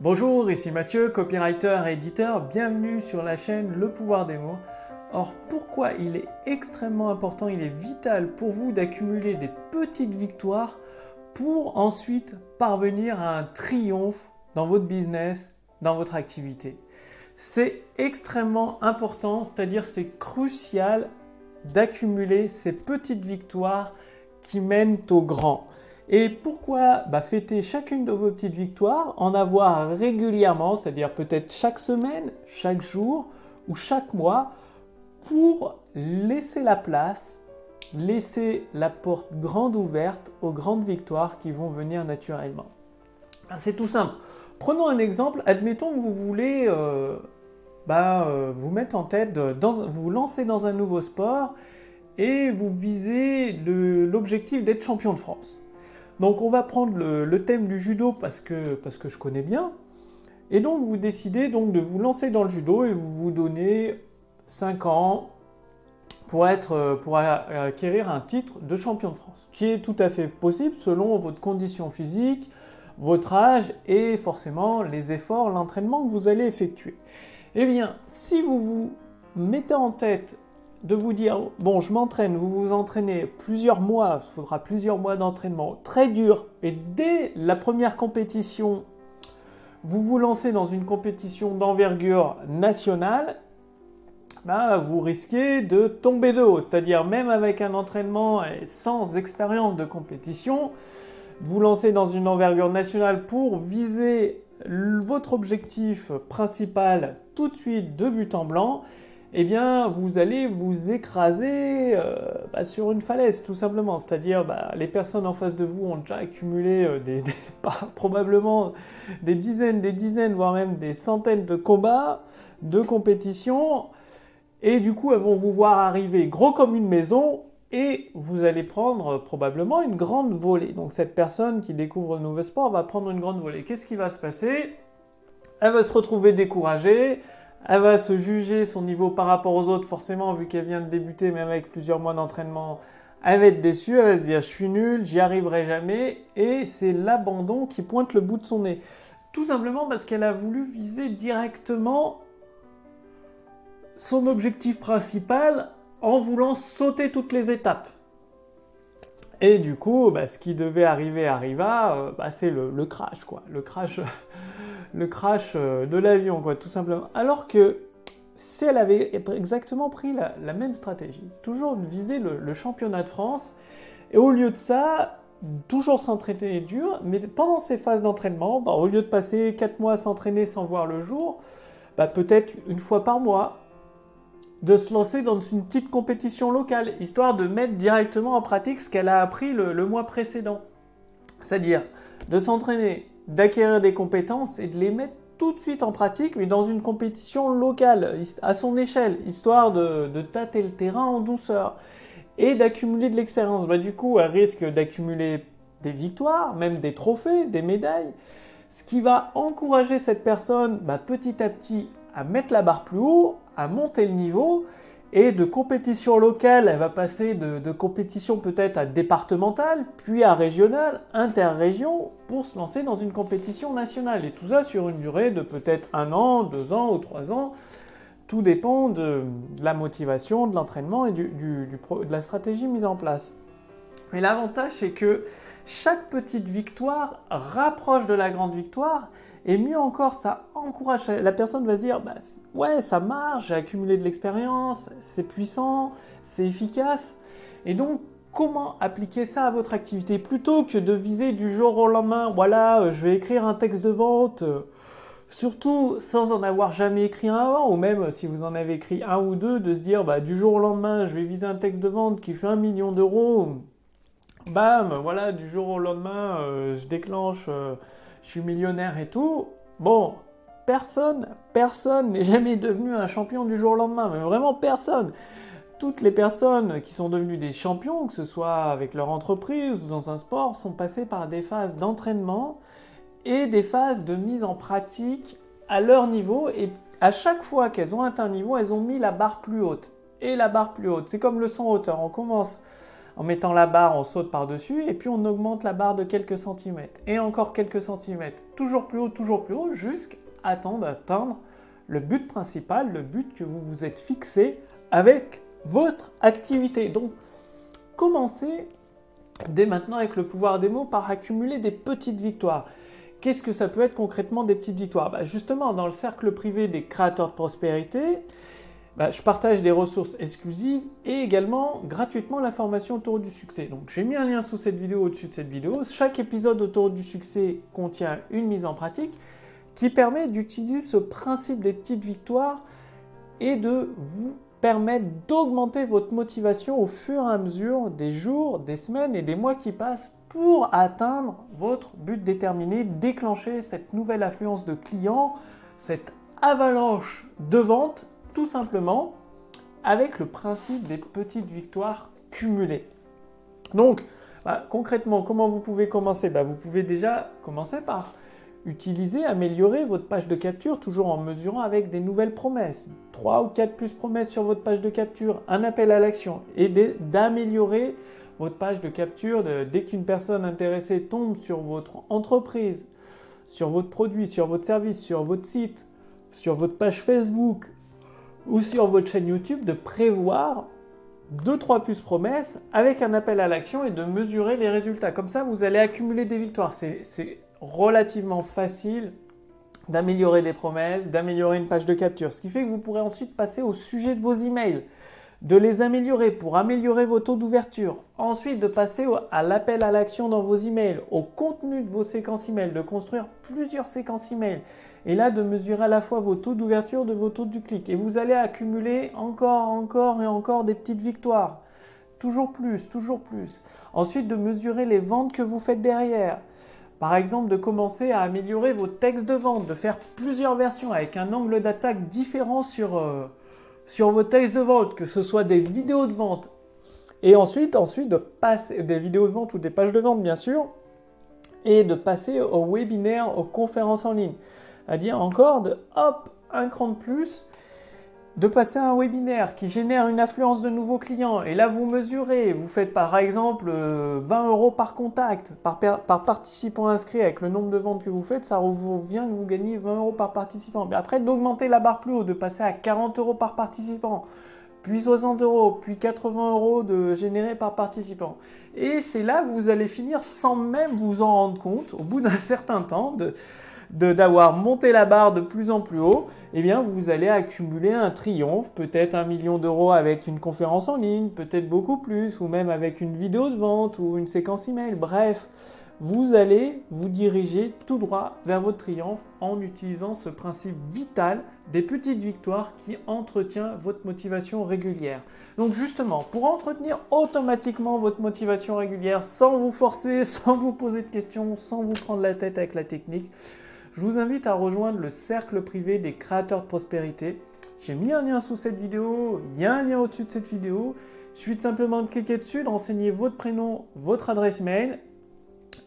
Bonjour, ici Mathieu, copywriter et éditeur. Bienvenue sur la chaîne Le Pouvoir des mots. Or, pourquoi il est extrêmement important, il est vital pour vous d'accumuler des petites victoires pour ensuite parvenir à un triomphe dans votre business, dans votre activité. C'est extrêmement important, c'est-à-dire c'est crucial d'accumuler ces petites victoires qui mènent au grand. Et pourquoi fêter chacune de vos petites victoires, en avoir régulièrement, c'est-à-dire peut-être chaque semaine, chaque jour ou chaque mois, pour laisser la place, laisser la porte grande ouverte aux grandes victoires qui vont venir naturellement. C'est tout simple. Prenons un exemple, admettons que vous voulez vous mettre en tête, vous lancer dans un nouveau sport et vous visez l'objectif d'être champion de France. Donc on va prendre le thème du judo parce que je connais bien. Et donc vous décidez donc de vous lancer dans le judo et vous vous donnez 5 ans pour acquérir un titre de champion de France, qui est tout à fait possible selon votre condition physique, votre âge et forcément les efforts, l'entraînement que vous allez effectuer. Eh bien, si vous vous mettez en tête de vous dire, bon, je m'entraîne, vous vous entraînez plusieurs mois, il faudra plusieurs mois d'entraînement très dur, et dès la première compétition, vous vous lancez dans une compétition d'envergure nationale, vous risquez de tomber de haut, c'est-à-dire même avec un entraînement et sans expérience de compétition, vous lancez dans une envergure nationale pour viser votre objectif principal tout de suite de but en blanc, eh bien, vous allez vous écraser sur une falaise, tout simplement. C'est-à-dire, les personnes en face de vous ont déjà accumulé probablement des dizaines, voire même des centaines de combats, de compétitions. Et du coup, elles vont vous voir arriver gros comme une maison et vous allez prendre probablement une grande volée. Donc, cette personne qui découvre le nouveau sport va prendre une grande volée. Qu'est-ce qui va se passer? Elle va se retrouver découragée. Elle va se juger son niveau par rapport aux autres, forcément, vu qu'elle vient de débuter, même avec plusieurs mois d'entraînement, elle va être déçue, elle va se dire « je suis nul, j'y arriverai jamais » et c'est l'abandon qui pointe le bout de son nez. Tout simplement parce qu'elle a voulu viser directement son objectif principal en voulant sauter toutes les étapes. Et du coup, ce qui devait arriver arriva, c'est le crash, quoi. Le crash de l'avion, quoi, tout simplement. Alors que si elle avait exactement pris la même stratégie, toujours viser le championnat de France, et au lieu de ça, toujours s'entraîner dur, mais pendant ces phases d'entraînement, au lieu de passer 4 mois à s'entraîner sans voir le jour, peut-être une fois par mois, de se lancer dans une petite compétition locale, histoire de mettre directement en pratique ce qu'elle a appris le mois précédent. C'est-à-dire de s'entraîner, d'acquérir des compétences et de les mettre tout de suite en pratique, mais dans une compétition locale, à son échelle, histoire de tâter le terrain en douceur et d'accumuler de l'expérience. Du coup, elle risque d'accumuler des victoires, même des trophées, des médailles, ce qui va encourager cette personne petit à petit à mettre la barre plus haut, à monter le niveau, et de compétition locale, elle va passer de compétition peut-être à départementale, puis à régionale, interrégion, pour se lancer dans une compétition nationale. Et tout ça sur une durée de peut-être 1 an, 2 ans ou 3 ans. Tout dépend de la motivation, de l'entraînement et de la stratégie mise en place. Mais l'avantage, c'est que chaque petite victoire rapproche de la grande victoire, et mieux encore, ça encourage. La personne va se dire, ouais, ça marche, j'ai accumulé de l'expérience, c'est puissant, c'est efficace. Et donc, comment appliquer ça à votre activité? Plutôt que de viser du jour au lendemain, voilà, je vais écrire un texte de vente, surtout sans en avoir jamais écrit un avant, ou même si vous en avez écrit un ou deux, de se dire, du jour au lendemain, je vais viser un texte de vente qui fait 1 million d'euros. Bam, voilà, du jour au lendemain, je déclenche, je suis millionnaire et tout. Bon, personne n'est jamais devenu un champion du jour au lendemain, mais vraiment personne. Toutes les personnes qui sont devenues des champions, que ce soit avec leur entreprise ou dans un sport, sont passées par des phases d'entraînement et des phases de mise en pratique à leur niveau. Et à chaque fois qu'elles ont atteint un niveau, elles ont mis la barre plus haute. Et la barre plus haute, c'est comme le saut en hauteur. On commence En mettant la barre, on saute par-dessus et puis on augmente la barre de quelques centimètres. Et encore quelques centimètres. Toujours plus haut, jusqu'à attendre d'atteindre le but principal, le but que vous vous êtes fixé avec votre activité. Donc, commencez dès maintenant avec le pouvoir des mots par accumuler des petites victoires. Qu'est-ce que ça peut être concrètement des petites victoires? Justement, dans le cercle privé des créateurs de prospérité, je partage des ressources exclusives et également gratuitement la formation autour du succès. Donc, j'ai mis un lien sous cette vidéo, au-dessus de cette vidéo. Chaque épisode autour du succès contient une mise en pratique qui permet d'utiliser ce principe des petites victoires et de vous permettre d'augmenter votre motivation au fur et à mesure des jours, des semaines et des mois qui passent pour atteindre votre but déterminé, déclencher cette nouvelle affluence de clients, cette avalanche de ventes, tout simplement avec le principe des petites victoires cumulées. Donc, concrètement, comment vous pouvez commencer? Vous pouvez déjà commencer par améliorer votre page de capture, toujours en mesurant avec des nouvelles promesses. 3 ou 4 plus promesses sur votre page de capture, un appel à l'action et d'améliorer votre page de capture dès qu'une personne intéressée tombe sur votre entreprise, sur votre produit, sur votre service, sur votre site, sur votre page Facebook ou sur votre chaîne YouTube, de prévoir 2-3 plus promesses avec un appel à l'action et de mesurer les résultats. Comme ça, vous allez accumuler des victoires. C'est relativement facile d'améliorer des promesses, d'améliorer une page de capture. Ce qui fait que vous pourrez ensuite passer au sujet de vos emails, de les améliorer pour améliorer vos taux d'ouverture. Ensuite, de passer à l'appel à l'action dans vos emails, au contenu de vos séquences emails, de construire plusieurs séquences emails. Et là, de mesurer à la fois vos taux d'ouverture de vos taux du clic. Et vous allez accumuler encore et encore des petites victoires. Toujours plus, toujours plus. Ensuite, de mesurer les ventes que vous faites derrière. Par exemple, de commencer à améliorer vos textes de vente, de faire plusieurs versions avec un angle d'attaque différent sur vos textes de vente, que ce soit des vidéos de vente. Et ensuite de passer des vidéos de vente ou des pages de vente, bien sûr, et de passer au webinaire, aux conférences en ligne. C'est-à-dire encore un cran de plus, de passer à un webinaire qui génère une affluence de nouveaux clients. Et là, vous mesurez, vous faites par exemple 20 € par contact, par participant inscrit avec le nombre de ventes que vous faites, ça vous vient que vous gagnez 20 € par participant. Mais après, d'augmenter la barre plus haut, de passer à 40 € par participant, puis 60 €, puis 80 € de générés par participant. Et c'est là que vous allez finir sans même vous en rendre compte, au bout d'un certain temps, d'avoir monté la barre de plus en plus haut, eh bien vous allez accumuler un triomphe, peut-être 1 million d'euros avec une conférence en ligne, peut-être beaucoup plus, ou même avec une vidéo de vente ou une séquence email. Bref, vous allez vous diriger tout droit vers votre triomphe en utilisant ce principe vital des petites victoires qui entretient votre motivation régulière. Donc justement, pour entretenir automatiquement votre motivation régulière sans vous forcer, sans vous poser de questions, sans vous prendre la tête avec la technique, je vous invite à rejoindre le cercle privé des créateurs de prospérité. J'ai mis un lien sous cette vidéo, il y a un lien au-dessus de cette vidéo. Il suffit simplement de cliquer dessus, de renseigner votre prénom, votre adresse mail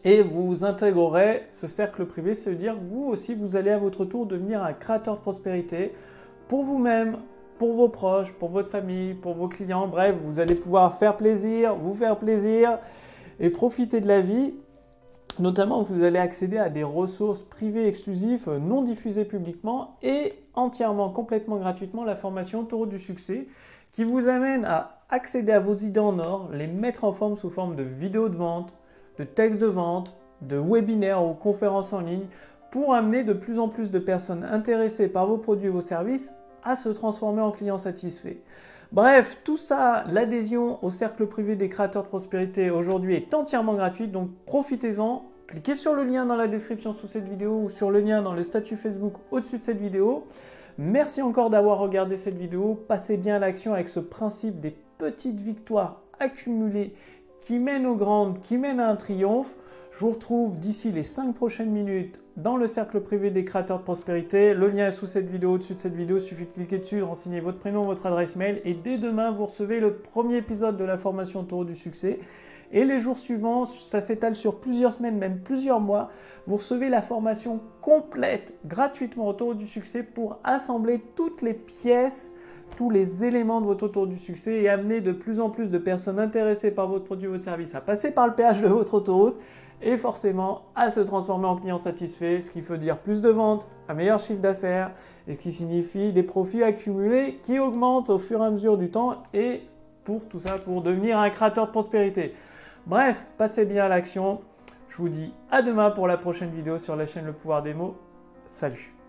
et vous intégrerez ce cercle privé. Ça veut dire que vous aussi, vous allez à votre tour devenir un créateur de prospérité pour vous-même, pour vos proches, pour votre famille, pour vos clients. Bref, vous allez pouvoir vous faire plaisir et profiter de la vie. Notamment, vous allez accéder à des ressources privées exclusives non diffusées publiquement et entièrement, complètement gratuitement, la formation Taureau du succès qui vous amène à accéder à vos idées en or, les mettre en forme sous forme de vidéos de vente, de textes de vente, de webinaires ou conférences en ligne pour amener de plus en plus de personnes intéressées par vos produits et vos services à se transformer en clients satisfaits. Bref, tout ça, l'adhésion au cercle privé des créateurs de prospérité aujourd'hui est entièrement gratuite, donc profitez-en. Cliquez sur le lien dans la description sous cette vidéo ou sur le lien dans le statut Facebook au-dessus de cette vidéo. Merci encore d'avoir regardé cette vidéo. Passez bien à l'action avec ce principe des petites victoires accumulées qui mènent aux grandes, qui mènent à un triomphe. Je vous retrouve d'ici les 5 prochaines minutes dans le cercle privé des créateurs de prospérité. Le lien est sous cette vidéo, au-dessus de cette vidéo. Il suffit de cliquer dessus, de renseigner votre prénom, votre adresse mail. Et dès demain, vous recevez le premier épisode de la formation Taureau du succès. Et les jours suivants, ça s'étale sur plusieurs semaines, même plusieurs mois. Vous recevez la formation complète gratuitement au Taureau du succès pour assembler toutes les pièces tous les éléments de votre autoroute du succès et amener de plus en plus de personnes intéressées par votre produit ou votre service à passer par le péage de votre autoroute et forcément à se transformer en client satisfait, ce qui veut dire plus de ventes, un meilleur chiffre d'affaires et ce qui signifie des profits accumulés qui augmentent au fur et à mesure du temps et pour tout ça, pour devenir un créateur de prospérité. Bref, passez bien à l'action. Je vous dis à demain pour la prochaine vidéo sur la chaîne Le Pouvoir des Mots. Salut!